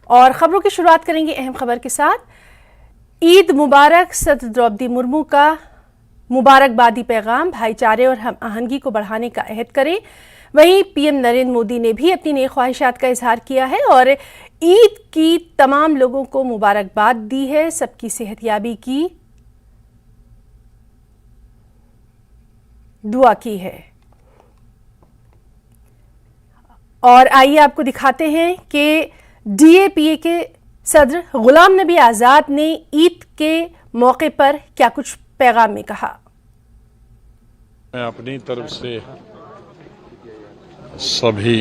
اور خبروں کی شروعات کریں گے اہم خبر کے ساتھ۔ عید مبارک۔ صدر द्रौपदी मुर्मू का मुबारकबादी पैगाम। भाईचारे और हम आहंगी को बढ़ाने का अहद करें। वहीं पीएम नरेंद्र मोदी ने भी अपनी नई ख्वाहिशात का इजहार किया है और ईद की तमाम लोगों को मुबारकबाद दी है। सबकी सेहतयाबी की दुआ की है। और आइए आपको दिखाते हैं कि DAPA के सदर गुलाम नबी आज़ाद ने ईद के मौके पर क्या कुछ पैगाम में कहा। मैं अपनी तरफ से सभी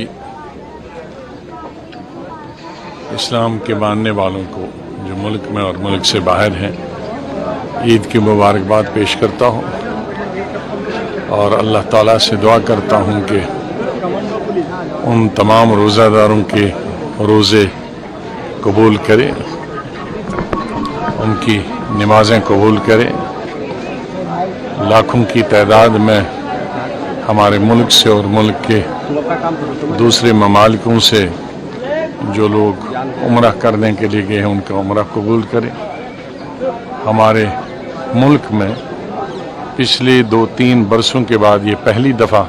इस्लाम के मानने वालों को जो मुल्क में और मुल्क से बाहर हैं ईद की मुबारकबाद पेश करता हूँ और अल्लाह ताला से दुआ करता हूँ कि उन तमाम रोज़ादारों के रोज़े कबूल करे, उनकी नमाजें कबूल करे। लाखों की तादाद में हमारे मुल्क से और मुल्क के दूसरे ममालिकों से जो लोग उम्रा करने के लिए गए हैं उनका उम्रा कबूल करें। हमारे मुल्क में पिछले 2-3 बरसों के बाद ये पहली दफ़ा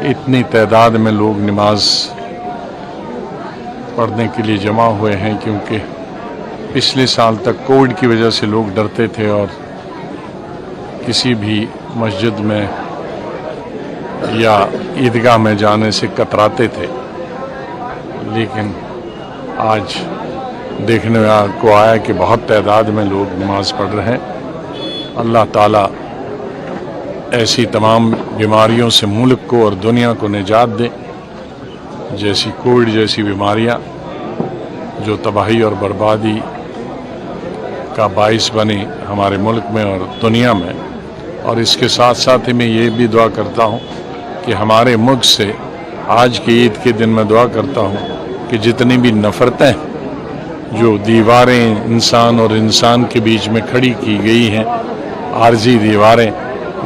इतनी तादाद में लोग नमाज पढ़ने के लिए जमा हुए हैं, क्योंकि पिछले साल तक कोविड की वजह से लोग डरते थे और किसी भी मस्जिद में या ईदगाह में जाने से कतराते थे। लेकिन आज देखने को आया कि बहुत तादाद में लोग नमाज पढ़ रहे हैं। अल्लाह ताला ऐसी तमाम बीमारियों से मुल्क को और दुनिया को निजात दे, जैसी कोविड जैसी बीमारियां जो तबाही और बर्बादी का बाइस बनी हमारे मुल्क में और दुनिया में। और इसके साथ साथ ही मैं ये भी दुआ करता हूँ कि हमारे मुल्क से आज की ईद के दिन मैं दुआ करता हूँ कि जितनी भी नफ़रतें जो दीवारें इंसान और इंसान के बीच में खड़ी की गई हैं, आर्जी दीवारें,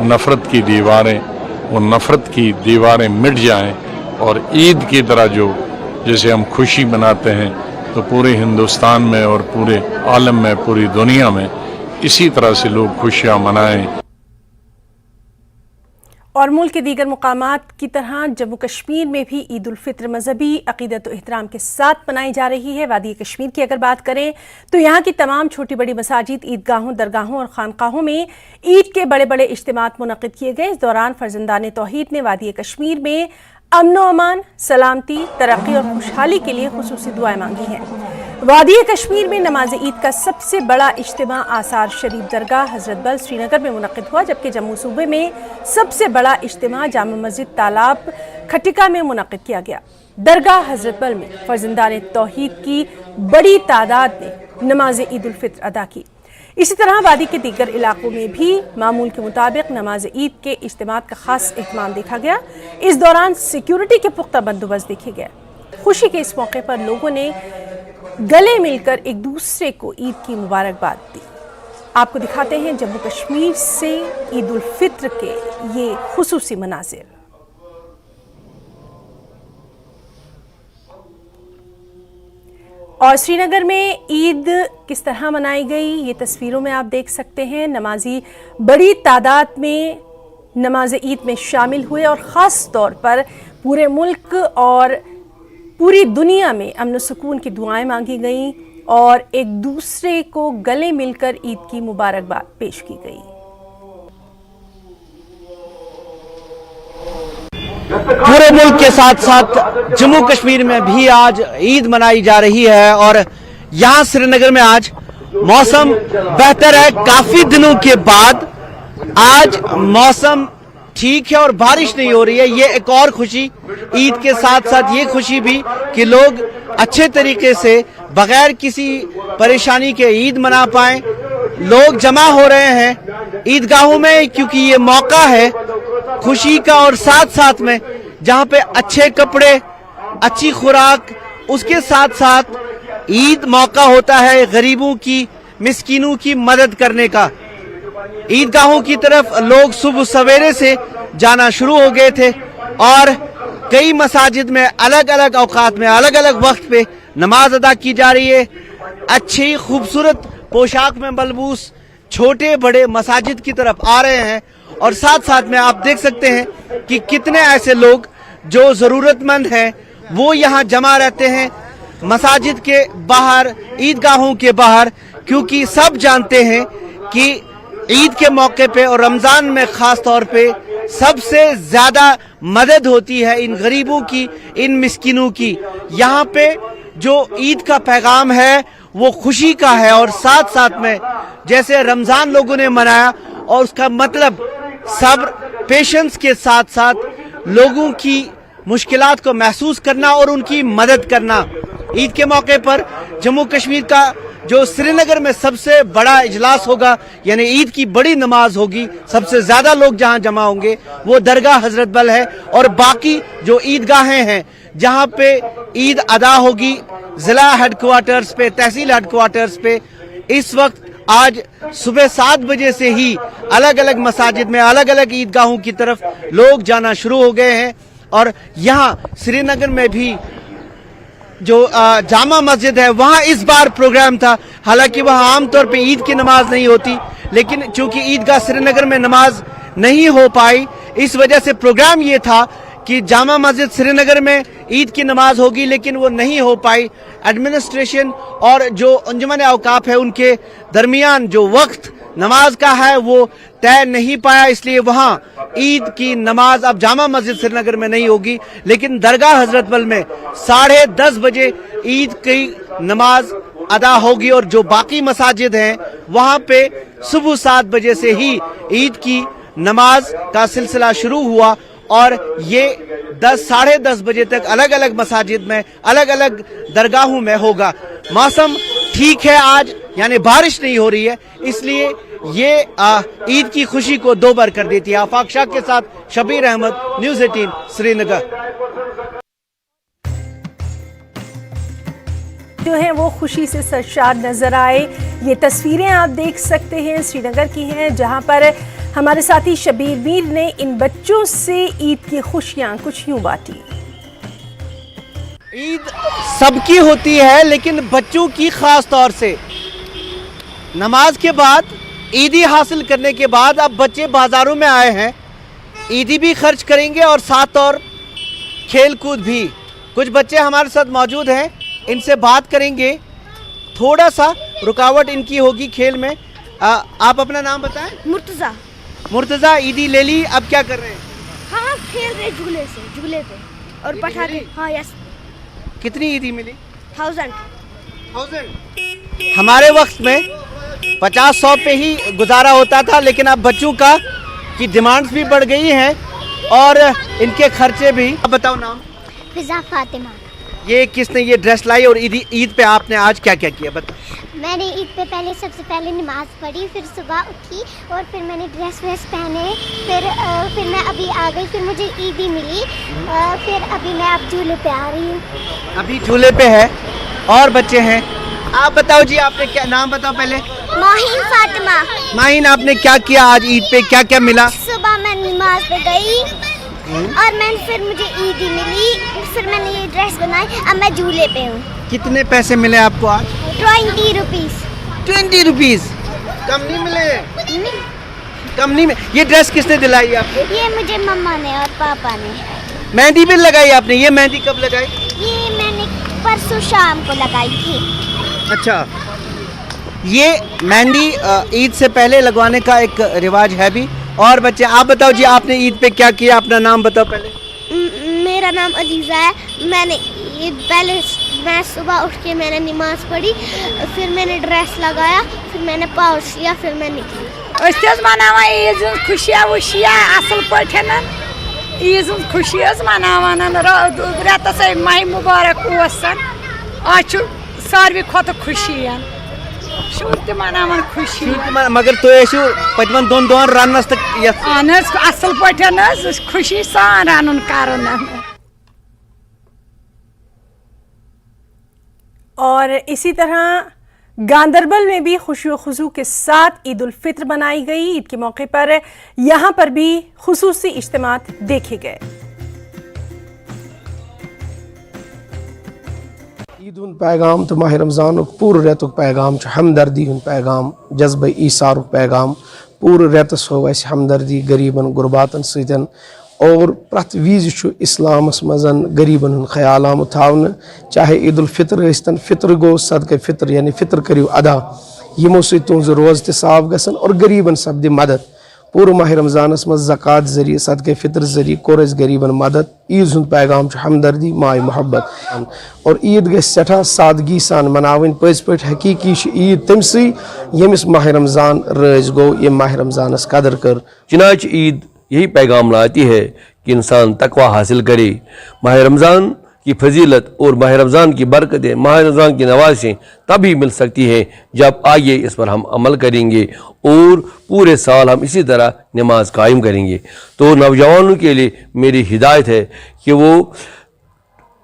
नफ़रत की दीवारें, वो नफ़रत की दीवारें मिट जाएं और ईद की तरह जो जैसे हम खुशी मनाते हैं तो पूरे हिंदुस्तान में और पूरे आलम में, पूरी दुनिया में इसी तरह से लोग खुशियाँ मनाएं। और मुल्क के दीगर मुकामात की तरह जम्मू कश्मीर में भी ईद उल फित्र मजहबी अकीदत और एहतराम के साथ मनाई जा रही है। वादी कश्मीर की अगर बात करें तो यहाँ की तमाम छोटी बड़ी मसाजिद, ईदगाहों, दरगाहों और खानकाहों में ईद के बड़े बड़े इज्तिमात मुनक़िद किए गए। इस दौरान फर्जंदान तौहीद ने वादी कश्मीर में अमन व अमान, सलामती, तरक्की और खुशहाली के लिए खुसूसी दुआएं मांगी हैं। वादी कश्मीर में नमाज ईद का सबसे बड़ा इज्तिमा आसार शरीफ दरगाह हजरत बल श्रीनगर में मुनक़िद हुआ, जबकि जम्मू सूबे में सबसे बड़ा इज्तिमा जामा मस्जिद तालाब खटिका में मुनक़िद किया गया। दरगाह हजरत बल में फर्जंदान तौहीद की बड़ी तादाद ने नमाज ईद उल फित्र अदा की। इसी तरह वादी के दीगर इलाकों में भी मामूल के मुताबिक नमाज ईद के इज्तिमात का खास एहतमाम देखा गया। इस दौरान सिक्योरिटी के पुख्ता बंदोबस्त देखे गए। खुशी के इस मौके पर लोगों ने गले मिलकर एक दूसरे को ईद की मुबारकबाद दी। आपको दिखाते हैं जम्मू कश्मीर से ईद उल फित्र के ये खुसूसी मनाजिर। और श्रीनगर में ईद किस तरह मनाई गई ये तस्वीरों में आप देख सकते हैं। नमाजी बड़ी तादाद में नमाज ईद में शामिल हुए और ख़ास तौर पर पूरे मुल्क और पूरी दुनिया में अमन सुकून की दुआएं मांगी गईं और एक दूसरे को गले मिलकर ईद की मुबारकबाद पेश की गई। पूरे मुल्क के साथ साथ जम्मू कश्मीर में भी आज ईद मनाई जा रही है और यहाँ श्रीनगर में आज मौसम बेहतर है। काफी दिनों के बाद आज मौसम ठीक है और बारिश नहीं हो रही है। ये एक और खुशी, ईद के साथ साथ ये खुशी भी कि लोग अच्छे तरीके से बगैर किसी परेशानी के ईद मना पाएं। लोग जमा हो रहे हैं ईदगाहों में क्योंकि ये मौका है खुशी का और साथ साथ में जहां पे अच्छे कपड़े, अच्छी खुराक, उसके साथ साथ ईद मौका होता है गरीबों की, मिस्कीनों की मदद करने का। ईदगाहों की तरफ लोग सुबह सवेरे से जाना शुरू हो गए थे और कई मसाजिद में अलग अलग औकात में अलग अलग वक्त पे नमाज अदा की जा रही है। अच्छी खूबसूरत पोशाक में मलबूस छोटे बड़े मसाजिद की तरफ आ रहे हैं और साथ साथ में आप देख सकते हैं कि कितने ऐसे लोग जो जरूरतमंद हैं वो यहाँ जमा रहते हैं मसाजिद के बाहर, ईदगाहों के बाहर, क्योंकि सब जानते हैं कि ईद के मौके पे और रमजान में खास तौर पे सबसे ज्यादा मदद होती है इन गरीबों की, इन मिस्किनों की। यहाँ पे जो ईद का पैगाम है वो खुशी का है और साथ साथ में जैसे रमजान लोगों ने मनाया और उसका मतलब सब्र, पेशेंस के साथ साथ लोगों की मुश्किलात को महसूस करना और उनकी मदद करना। ईद के मौके पर जम्मू कश्मीर का जो श्रीनगर में सबसे बड़ा इजलास होगा, यानी ईद की बड़ी नमाज होगी, सबसे ज्यादा लोग जहां जमा होंगे वो दरगाह हजरत बल है और बाकी जो ईदगाहें हैं जहां पे ईद अदा होगी जिला हेडक्वार्टर्स पे, तहसील हेडक्वार्टर्स पे, इस वक्त आज सुबह 7 बजे से ही अलग अलग मसाजिद में अलग अलग ईदगाहों की तरफ लोग जाना शुरू हो गए हैं। और यहाँ श्रीनगर में भी जो जामा मस्जिद है वहाँ इस बार प्रोग्राम था, हालांकि वहाँ आमतौर पे ईद की नमाज नहीं होती, लेकिन चूंकि ईदगाह श्रीनगर में नमाज नहीं हो पाई इस वजह से प्रोग्राम ये था कि जामा मस्जिद श्रीनगर में ईद की नमाज होगी, लेकिन वो नहीं हो पाई। एडमिनिस्ट्रेशन और जो अंजुमन औकाफ है उनके दरमियान जो वक्त नमाज का है वो तय नहीं पाया, इसलिए वहाँ ईद की नमाज अब जामा मस्जिद श्रीनगर में नहीं होगी, लेकिन दरगाह हजरत बल में 10:30 बजे ईद की नमाज अदा होगी और जो बाकी मसाजिद हैं वहाँ पे सुबह 7 बजे से ही ईद की नमाज का सिलसिला शुरू हुआ और ये 10-10:30 बजे तक अलग अलग मसाजिद में अलग अलग दरगाहों में होगा। मौसम ठीक है आज, यानी बारिश नहीं हो रही है, इसलिए ये ईद की खुशी को दोबार कर देती है। आफाक शाह के साथ शबीर अहमद, न्यूज़ 18 श्रीनगर। जो है वो खुशी से सरशार नजर आए। ये तस्वीरें आप देख सकते हैं श्रीनगर की हैं, जहां पर हमारे साथी शबीर मीर ने इन बच्चों से ईद की खुशियां कुछ यूं बांटी। ईद सबकी होती है, लेकिन बच्चों की खास तौर से नमाज के बाद ईदी हासिल करने के बाद अब बच्चे बाजारों में आए हैं, ईदी भी खर्च करेंगे और साथ और खेल कूद भी। कुछ बच्चे हमारे साथ मौजूद हैं, इनसे बात करेंगे। थोड़ा सा रुकावट इनकी होगी खेल में। आप अपना नाम बताएं। मुर्तजा, ईदी ले ली, अब क्या कर रहे हैं? हाँ, खेल रहे झूले पे और पटाखे। हाँ, यस। कितनी ईदी मिली? 1000। हमारे वक्त में 50-100 पे ही गुजारा होता था, लेकिन अब बच्चों की डिमांड्स भी बढ़ गई हैं और इनके खर्चे भी। अब बताओ नाम। फिजा फातिमा। ये किसने ये ड्रेस लाई और ईद पे आपने आज क्या क्या किया बताओ? मैंने ईद पे सबसे पहले नमाज पढ़ी, फिर सुबह उठी और फिर मैंने ड्रेस पहने, फिर मैं अभी आ गई, फिर मुझे ईदी मिली, फिर अभी मैं अब झूले पे आ रही हूँ। अभी झूले पे है और बच्चे हैं। आप बताओ जी, आपने क्या नाम बताओ पहले? माहीन फातिमा। माहीन, आपने क्या किया आज ईद पे, क्या क्या मिला? सुबह मैं नमाज पे गई और फिर मुझे ईदी मिली, फिर मैंने ये ड्रेस बनाई, अब मैं झूले पे हूँ। कितने पैसे मिले आपको आज? 20 रुपीस। 20 रुपीस? कम नहीं मिले? कम नहीं मिले। ये ड्रेस किसने दिलाई आपको? ये मुझे मम्मा ने और पापा ने। मेहंदी भी लगाई आपने? ये मेहंदी कब लगाई? ये मैंने परसों शाम को लगाई थी। अच्छा, ये मेहंदी ईद से पहले लगवाने का एक रिवाज है भी। और बच्चे, आप बताओ जी, आपने ईद पे क्या किया? अपना नाम बताओ पहले। मेरा नाम अजीज़ा है। मैं सुबह उठ के मैंने नमाज पढ़ी, फिर मैंने ड्रेस लगाया, फिर मैंने पाउच लिया, फिर मैं निकली। मनावा ईद खुशियाँ वुशियाँ असल पठन ईद खुशी मनावान रेतस माह मुबारक आज सारे खुद खुशी शुर त मनावान खुशी। मगर तुम पचमन 2 दोन रनस तक असल पठन खुशी सान रन कर। और इसी तरह गांदरबल में भी खुशी व खुशू के साथ ईद उल फित्र मनाई गई। ईद के मौके पर यहां पर भी खुसूसी इज्तिमात देखे गए। عید ہند پیغام تو ماہ رمضان پور ریت پیغام ہمدردی ہند پیغام جذبہ ایثار پیغام پور ریتس ہو اس ہمدردی غریبن غرباتن ستن اور پرت ویز اسلامس مزن غریبن ہند خیال آمت تھاؤن چاہے عید الفطر ٲسۍتن فطر گو صدقہ فطر یعنی فطر کریو ادا یمو سی تہذ روز تہ صاف گژھن اور غریبن سپدِ مدد پور ماہ رمضانس مز زکات ذریعہ صدقہ فطر ذریعہ کور اس غریبن مدد عید ہند پیغام ہمدردی ماے محبت اور عید گژھِ سٹھا سادگی سان مناوٕنۍ پٔزۍ پٲٹھۍ حقیقی عید تٔمسٕے ییٚمِس ماہ رمضان رٲضۍ گوٚو ییٚمۍ ماہ رمضانس قدر کٔر چنانچہ عید یہی پیغام لاتی ہے کہ انسان تقوی حاصل کرے. ماہ رمضان کی فضیلت اور ماہ رمضان کی برکتیں، ماہ رمضان کی نوازشیں تبھی مل سکتی ہیں جب آئیے اس پر ہم عمل کریں گے اور پورے سال ہم اسی طرح نماز قائم کریں گے. تو نوجوانوں کے لیے میری ہدایت ہے کہ وہ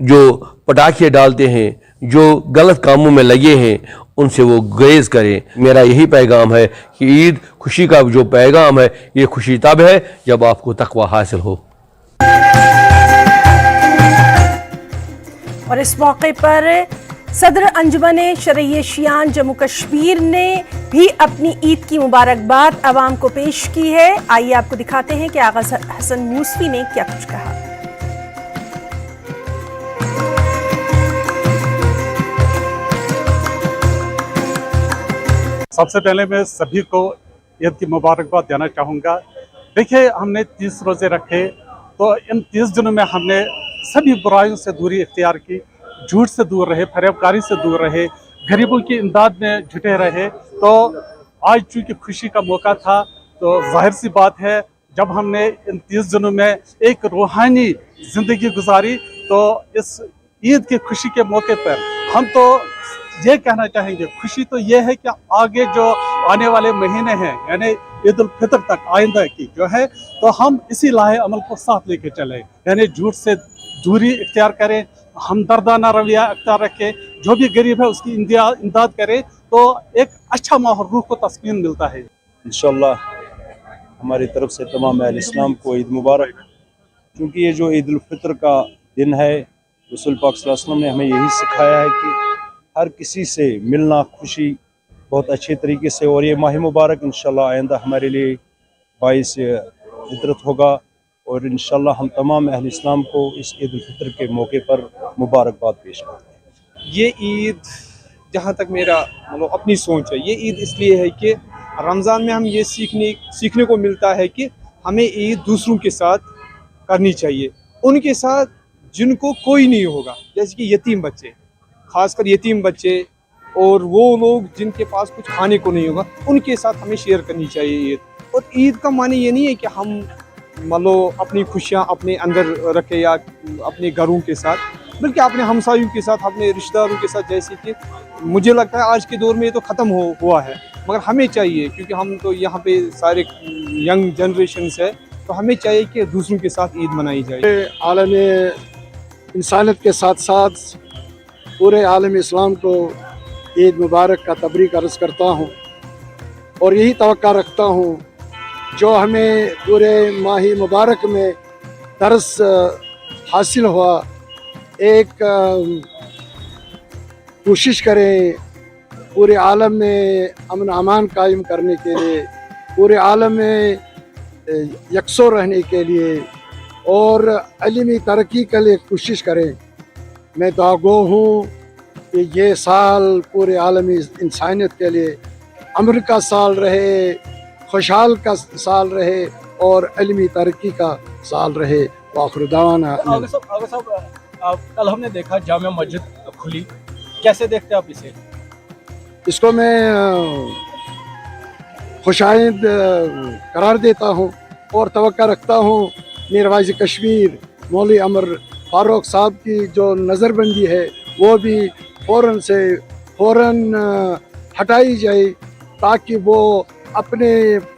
جو پٹاخے ڈالتے ہیں، جو غلط کاموں میں لگے ہیں، ان سے وہ گریز کریں. میرا یہی پیغام ہے کہ عید خوشی کا جو پیغام ہے، یہ خوشی تب ہے جب آپ کو تقوی حاصل ہو. اور اس موقع پر صدر انجمن شرعیہ شیعان جموں کشمیر نے بھی اپنی عید کی مبارکباد عوام کو پیش کی ہے. آئیے آپ کو دکھاتے ہیں کہ آغا حسن موسوی نے کیا کچھ کہا. سب سے پہلے میں سبھی کو عید کی مبارکباد دینا چاہوں گا. دیکھیے، ہم نے 30 روزے رکھے تو ان 30 دنوں میں ہم نے سبھی برائیوں سے دوری اختیار کی، جھوٹ سے دور رہے، فریب کاری سے دور رہے، غریبوں کی امداد میں جھٹے رہے. تو آج چونکہ خوشی کا موقع تھا تو ظاہر سی بات ہے جب ہم نے ان 30 دنوں میں ایک روحانی زندگی گزاری تو اس عید کی خوشی کے موقع پر ہم تو یہ کہنا چاہیں گے، خوشی تو یہ ہے کہ آگے جو آنے والے مہینے ہیں یعنی عید الفطر تک آئندہ کی جو ہے تو ہم اسی لاہے عمل کو ساتھ لے کے چلیں، یعنی جھوٹ سے دوری اختیار کریں، ہمدردانہ رویہ اختیار رکھیں، جو بھی غریب ہے اس کی امداد کریں تو ایک اچھا ماحول، روح کو تسکین ملتا ہے. انشاءاللہ ہماری طرف سے تمام اہل اسلام کو عید مبارک. کیونکہ یہ جو عید الفطر کا دن ہے، رسول پاک صلی اللہ علیہ وسلم نے ہمیں یہی سکھایا ہے کہ ہر کسی سے ملنا خوشی بہت اچھے طریقے سے، اور یہ ماہ مبارک انشاءاللہ آئندہ ہمارے لیے باعث عطرت ہوگا. اور انشاءاللہ ہم تمام اہل اسلام کو اس عید الفطر کے موقع پر مبارکباد پیش کرتے ہیں. یہ عید جہاں تک میرا اپنی سوچ ہے، یہ عید اس لیے ہے کہ رمضان میں ہم یہ سیکھنے کو ملتا ہے کہ ہمیں عید دوسروں کے ساتھ کرنی چاہیے، ان کے ساتھ جن کو کوئی نہیں ہوگا، جیسے کہ یتیم بچے، خاص کر یتیم بچے اور وہ لوگ جن کے پاس کچھ کھانے کو نہیں ہوگا، ان کے ساتھ ہمیں شیئر کرنی چاہیے عید. اور عید کا معنی یہ نہیں ہے کہ ہم اپنی خوشیاں اپنے اندر رکھیں یا اپنے گھروں کے ساتھ، بلکہ اپنے ہمسایوں کے ساتھ، اپنے رشتہ داروں کے ساتھ. جیسے کہ مجھے لگتا ہے آج کے دور میں یہ تو ختم ہوا ہے، مگر ہمیں چاہیے، کیونکہ ہم تو یہاں پہ سارے ینگ جنریشنز ہے، تو ہمیں چاہیے کہ دوسروں کے ساتھ عید منائی جائے. عالم انسانیت کے ساتھ ساتھ پورے عالم اسلام کو عید مبارک کا تبریک عرض کرتا ہوں، اور یہی توقع رکھتا ہوں جو ہمیں پورے ماہ مبارک میں درس حاصل ہوا، ایک کوشش کریں پورے عالم میں امن امان قائم کرنے کے لیے، پورے عالم میں یکسو رہنے کے لیے اور علمی ترقی کے لیے کوشش کریں. میں دعا گو ہوں کہ یہ سال پورے عالمی انسانیت کے لیے امن کا سال رہے، خوشحال کا سال رہے اور علمی ترقی کا سال رہے. وآخر دعوانا. آغا صاحب، کل ہم نے دیکھا جامع مسجد کھلی، کیسے دیکھتے آپ اسے؟ اس کو میں خوش آئند قرار دیتا ہوں اور توقع رکھتا ہوں میر واعظ کشمیر مولوی عمر فاروق صاحب کی جو نظر بندی ہے وہ بھی فوراً ہٹائی جائے، تاکہ وہ اپنے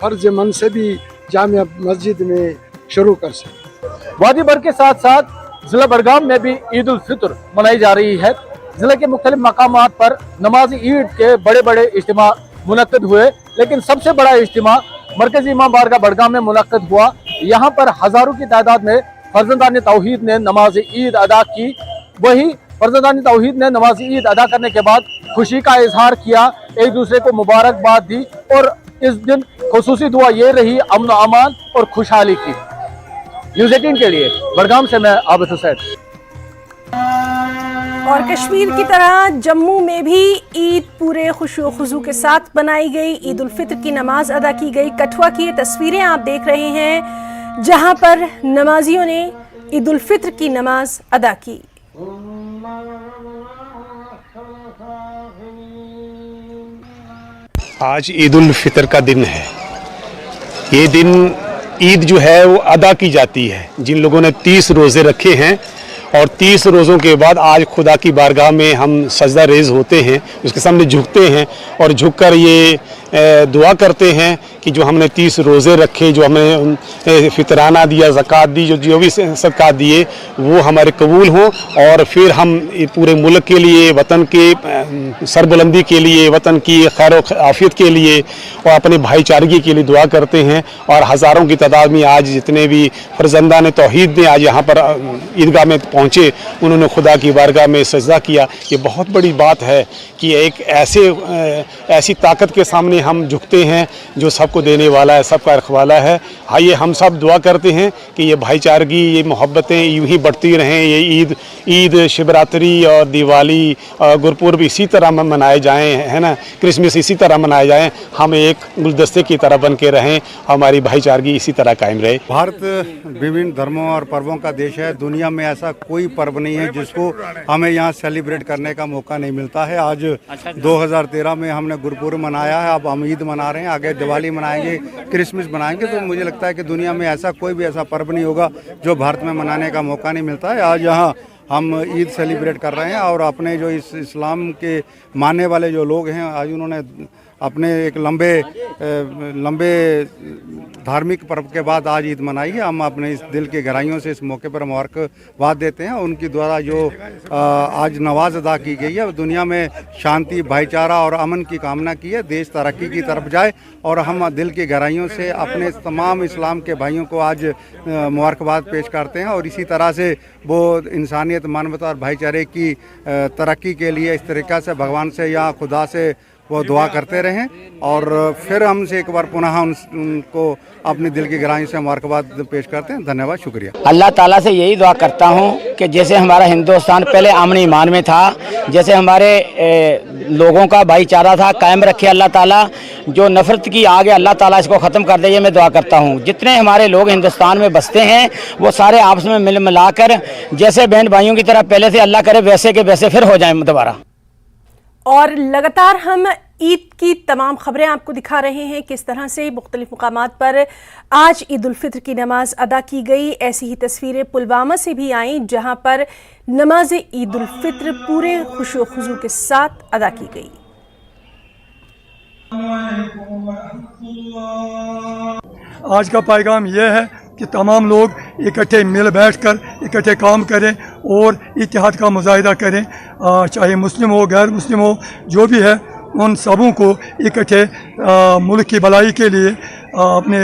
فرض منصبی جامع مسجد میں شروع کر سکیں. وادی بر کے ساتھ ساتھ ضلع بڑگام میں بھی عید الفطر منائی جا رہی ہے. ضلع کے مختلف مقامات پر نماز عید کے بڑے بڑے اجتماع منعقد ہوئے، لیکن سب سے بڑا اجتماع مرکزی امام بارگاہ بڑگام میں منعقد ہوا. یہاں پر ہزاروں کی تعداد میں فرزندان توحید نے نماز عید ادا کی. وہی फर्जंदान तौहीद ने नमाज ईद अदा करने के बाद खुशी का इजहार किया, एक दूसरे को मुबारकबाद दी और इस दिन खुसूसी दुआ ये रही अमन अमान और खुशहाली की। न्यूज़ 18 के लिए बड़गाम से मैं आबिद हुसैन। और कश्मीर की तरह जम्मू में भी ईद पूरे खुशो खुजू के साथ मनाई गई। ईद उल फित्र की नमाज अदा की गई। कठुआ की ये तस्वीरें आप देख रहे हैं जहां पर नमाजियों ने ईद उल फित्र की नमाज अदा की। आज ईद उल फितर का दिन है। ये दिन ईद जो है वो अदा की जाती है। जिन लोगों ने 30 रोज़े रखे हैं और 30 रोज़ों के बाद आज खुदा की बारगाह में हम सजदा रेज़ होते हैं, उसके सामने झुकते हैं और झुककर ये दुआ करते हैं कि जो हमने 30 रोज़े रखे, जो हमें फितराना दिया, ज़कात दी, जो भी सदक़ात दिए वो हमारे कबूल हों और फिर हम पूरे मुल्क के लिए, वतन के सरबुलंदी के लिए, वतन की खैर आफियत के लिए और अपने भाईचारगी के लिए दुआ करते हैं। और हज़ारों की तादाद में आज जितने भी फर्जंदान तौहीद ने आज यहाँ पर ईदगाह में पहुँचे, उन्होंने खुदा की बारगाह में सजदा किया। ये बहुत बड़ी बात है कि एक ऐसी ताकत के सामने हम झुकते हैं जो सबको देने वाला है, सबका रखवाला है। आइए हम सब दुआ करते हैं कि ये भाईचारगी, ये मोहब्बतें यूं ही बढ़ती रहें। ये ईद शिवरात्रि और दिवाली और गुरपुरब इसी तरह मनाए जाएं, है ना, क्रिसमस इसी तरह मनाए जाएं। हम एक गुलदस्ते की तरह बन के रहें, हमारी भाईचारगी इसी तरह कायम रहे। भारत विभिन्न धर्मों और पर्वों का देश है। दुनिया में ऐसा कोई पर्व नहीं है जिसको हमें यहाँ सेलिब्रेट करने का मौका नहीं मिलता है। आज 2013 में हमने गुरपुरब मनाया है, अब हम ईद मना रहे हैं, आगे दिवाली मनाएंगे, क्रिसमस मनाएंगे। तो मुझे लगता है कि दुनिया में ऐसा कोई भी ऐसा पर्व नहीं होगा जो भारत में मनाने का मौका नहीं मिलता है। आज यहाँ हम ईद सेलिब्रेट कर रहे हैं और अपने जो इस्लाम के मानने वाले जो लोग हैं, आज उन्होंने अपने एक लंबे धार्मिक पर्व के बाद आज ईद मनाई है। हम अपने इस दिल की गहराइयों से इस मौके पर मुबारकबाद देते हैं। उनकी द्वारा जो आज नमाज अदा की गई है, दुनिया में शांति, भाईचारा और अमन की कामना की है, देश तरक्की की तरफ जाए। और हम दिल की गहराइयों से अपने तमाम इस्लाम के भाइयों को आज मुबारकबाद पेश करते हैं और इसी तरह से वो इंसानियत, मानवता और भाईचारे की तरक्की के लिए इस तरीक़ा से भगवान से या खुदा से वो दुआ करते रहें। और फिर हमसे एक बार पुनः उनको अपनी दिल की गहराई से मुबारकबाद पेश करते हैं। धन्यवाद, शुक्रिया। अल्लाह ताला से यही दुआ करता हूँ कि जैसे हमारा हिंदुस्तान पहले अमन ईमान में था, जैसे हमारे लोगों का भाईचारा था, कायम रखे अल्लाह ताला। जो नफरत की आग है अल्लाह ताला इसको ख़त्म कर दे, ये मैं दुआ करता हूँ। जितने हमारे लोग हिंदुस्तान में बसते हैं वो सारे आपस में मिल मिलाकर जैसे बहन भाइयों की तरह पहले से, अल्लाह करे वैसे के वैसे फिर हो जाए दोबारा। और लगातार हम ईद की तमाम खबरें आपको दिखा रहे हैं किस तरह से मुख्तलिफ मुकामात पर आज ईद उल फित्र की नमाज अदा की गई। ऐसी ही तस्वीरें पुलवामा से भी आईं जहां पर नमाज ईद उल फित्र पूरे खुशो खुजू के साथ अदा की गई। आज का पैगाम यह है कि तमाम लोग इकट्ठे मिल बैठकर इकट्ठे काम करें और इत्तेहाद का मुजाहिदा करें। चाहे मुस्लिम हो, गैर मुस्लिम हो, जो भी है, उन सबों को इकट्ठे मुल्क की भलाई के लिए, अपने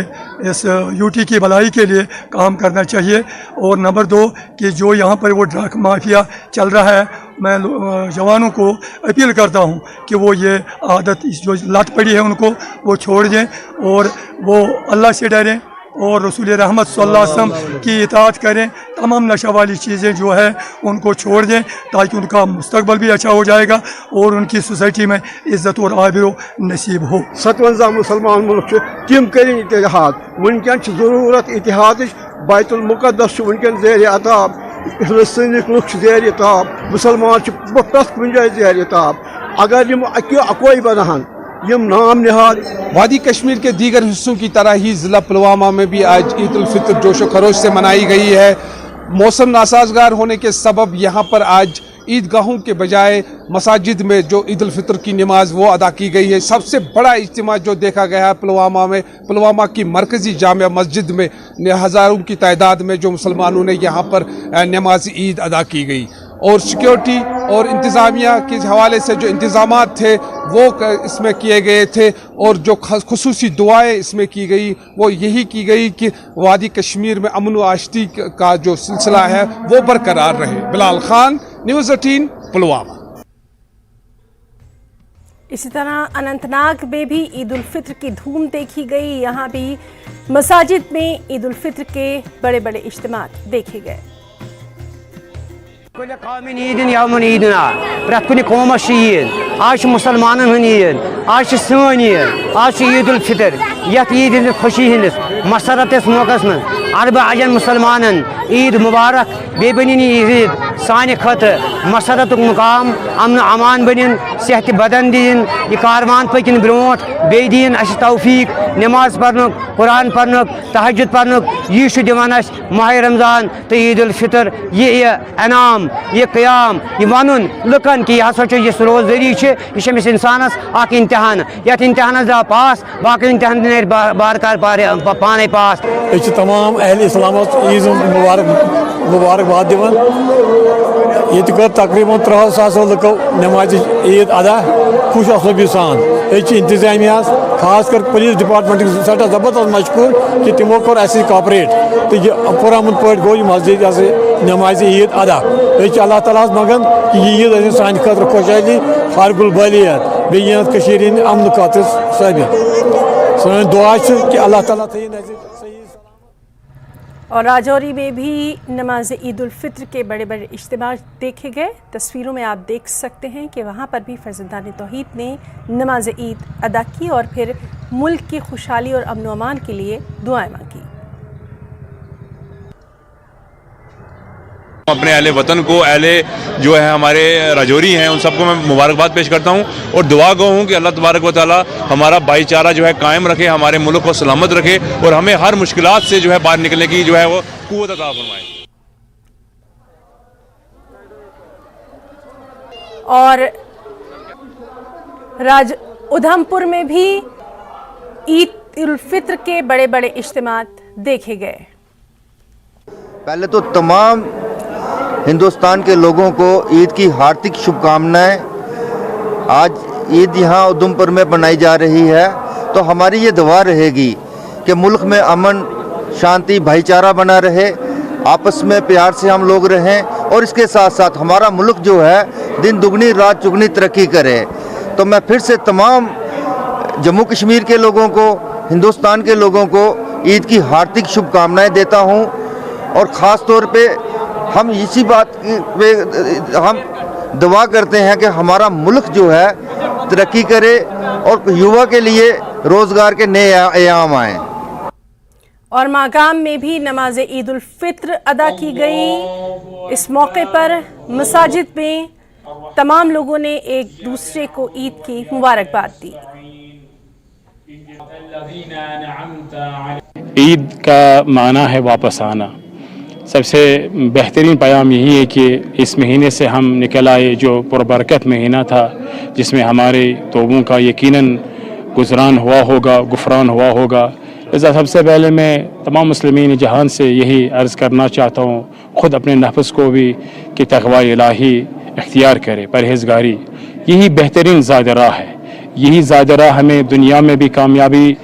इस यूटी की भलाई के लिए काम करना चाहिए। और नंबर 2 कि जो यहाँ पर वो ड्रग माफिया चल रहा है, मैं जवानों को अपील करता हूँ कि वो ये आदत जो लत पड़ी है उनको वो छोड़ दें और वो अल्लाह से डरें और रसूल रहमत सल्लल्लाहु अलैहि वसल्लम की इताअत करें। तमाम नशा वाली चीज़ें जो है उनको छोड़ दें ताकि उनका मुस्तकबल भी अच्छा हो जाएगा और उनकी सोसाइटी में इज़्ज़त और आबरू नसीब हो। 57 मुसलमान मुल्क तिम करें इत्तेहाद। वनकन ज़रूरत इत्तेहाद। बैतुल मुक़द्दस वनकन ज़ेर अताब, फ़लस्तीनिक लुक ज़ेर अताब, मुसलमान प्रत कुन जाए ज़ेर अताब। अगर यम अकोई बनाहन यम नाम निहाद। वादी कश्मीर के दीगर हिस्सों की तरह ही ज़िला पुलवामा में भी आज ईद उल फित्र जोश व खरोश से मनाई गई है। मौसम नासाजगार होने के सबब यहाँ पर आज ईदगाहों के बजाय मसाजिद में जो ईद उल फित्र की नमाज वो अदा की गई है। सबसे बड़ा इज्तिमा जो देखा गया है पुलवामा में, पुलवामा की मरकज़ी जामिया मस्जिद में हज़ारों की तादाद में जो मुसलमानों ने यहाँ पर नमाज ईद अदा की गई। और सिक्योरिटी और इंतज़ामिया के हवाले से जो इंतज़ामात थे वो इसमें किए गए थे और जो खुसूसी दुआएं इसमें की गई वो यही की गई कि वादी कश्मीर में अमन व आशती का जो सिलसिला है वो बरकरार रहे। बिलाल खान, न्यूज़ 18 पुलवामा। इसी तरह अनंतनाग में भी ईद उल फित्र की धूम देखी गई। यहाँ भी मसाजिद में ईद उल फित्र के बड़े बड़े इज्तिमा देखे गए। प्रत कौमस ईद आज मुसलमान ईद आज सन ईद आज ईद उल फितर यथ ईद हंदिस खुशी हंदिस मसरत मौका मज अरब अजन मुसलमान ईद मुबारक बे बन ईद सान खतर मसरत मुकाम अमन अमान बन सेहत बदन दिन यह कारवान पकिन ब्रोट बे दिन अस तौफीक नमाज पढ़न कुरान पढ़न तहज्जुद पढ़न यह दिवान अस माह रमजान तो ईद उल फितर यह इनाम यह क़याम यह वन लुकन कि यह हसा यह रोज जरिए यह अमिस इंसानस अख इम्तिहान यथ इम्तिहानस द्राव पास बाकी इम्तिहान दिन बारकार पाने पास। तमाम अहल इस्लाम ईद मुबारकबाद दिवान ये कर तकरीबन 300 लुको नमाज ईद अदा खुश असलबी सान इंतजामिया खास कर पुलिस डिपार्टमेंट सठा जबरदस्त मशकूर कि तमो कोर अस कॉपरेट तो यह पुरअमन पे गो मस्जिद नमाज ईद अदा अल्लाह ताला मगन कि यह ईद सान खतर खुशहाली फारगुल बलियत बे अमन खातर साबित सन दुआ कि अल्लाह ताला और राजौरी में भी नमाज ईद उल फित्र के बड़े बड़े इज्तिमा देखे गए। तस्वीरों में आप देख सकते हैं कि वहाँ पर भी फर्जंदान तौहीद ने नमाज ईद अदा की और फिर मुल्क की खुशहाली और अमन व अमान के लिए दुआएं मांगी। अपने अहले वतन को अहले जो है हमारे राजौरी हैं उन सबको मैं मुबारकबाद पेश करता हूं और दुआ गो हूं कि अल्लाह तबारक व तआला हमारा भाईचारा जो है कायम रखे, हमारे मुल्क को सलामत रखे और हमें हर मुश्किलात से जो है बाहर निकलने की जो है वो कुव्वत अता फरमाए। और उधमपुर में भी ईद उल फित्र के बड़े बड़े इज्तिमा देखे गए। पहले तो तमाम हिंदुस्तान के लोगों को ईद की हार्दिक शुभकामनाएं। आज ईद यहाँ उधमपुर में बनाई जा रही है तो हमारी ये दुआ रहेगी कि मुल्क में अमन शांति भाईचारा बना रहे, आपस में प्यार से हम लोग रहें और इसके साथ साथ हमारा मुल्क जो है दिन दुगनी रात चुगनी तरक्की करे। तो मैं फिर से तमाम जम्मू कश्मीर के लोगों को, हिंदुस्तान के लोगों को ईद की हार्दिक शुभकामनाएं देता हूं और ख़ास तौर पे हम इसी बात पे हम दुआ करते हैं कि हमारा मुल्क जो है तरक्की करे और युवा के लिए रोज़गार के नए आयाम आएँ। और मागाम में भी नमाज ईद उल फित्र अदा की गई। इस मौके पर मसाजिद में तमाम लोगों ने एक दूसरे को ईद की मुबारकबाद दी। ईद का माना है वापस आना। सबसे बेहतरीन पैगाम यही है कि इस महीने से हम निकल आए जो पुरबरकत महीना था, जिसमें हमारे तौबों का यकीनन गुज़रान हुआ होगा, गुफरान हुआ होगा। लिहाजा सबसे पहले मैं तमाम मुस्लिमीन जहान से यही अर्ज़ करना चाहता हूँ, ख़ुद अपने नफ्स को भी कि तक़वा इलाही इख्तियार करे, परहेज़गारी यही बेहतरीन ज़ाद राह है। यही ज़ाद राह हमें दुनिया में भी कामयाबी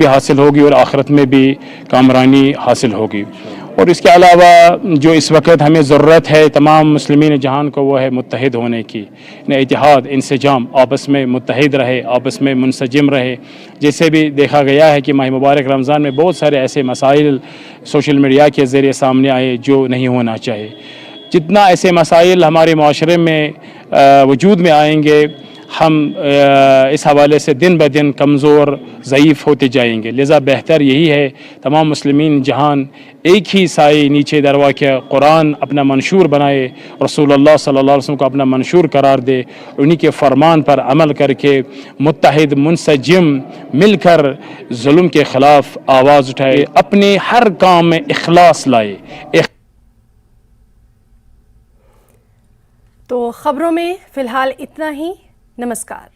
हासिल होगी और आखिरत में भी कामरानी हासिल होगी। और इसके अलावा जो इस वक्त हमें ज़रूरत है तमाम मुस्लिमीन जहान को, वो है मुत्तहिद होने की, इत्तेहाद इंसजाम, आपस में मुत्तहिद रहे, आपस में मुंसजिम रहे। जैसे भी देखा गया है कि माह मुबारक रमज़ान में बहुत सारे ऐसे मसाइल सोशल मीडिया के ज़रिए सामने आए जो नहीं होना चाहिए। जितना ऐसे मसाइल हमारे माशरे में वजूद में आएंगे, हम इस हवाले से दिन ब दिन कमज़ोर ज़ईफ़ होते जाएंगे। लिहाजा बेहतर यही है तमाम मुस्लिमीन जहान एक ही साए नीचे दरवा के कुरान अपना मंशूर बनाए, रसूलुल्लाह सल्लल्लाहु अलैहि वसल्लम को अपना मंशूर करार दे, उन्हीं के फरमान पर अमल करके मुत्तहिद मुंसजिम मिलकर जुल्म के ख़िलाफ़ आवाज़ उठाए, अपने हर काम में इखलास लाए। तो ख़बरों में फ़िलहाल इतना ही। नमस्कार।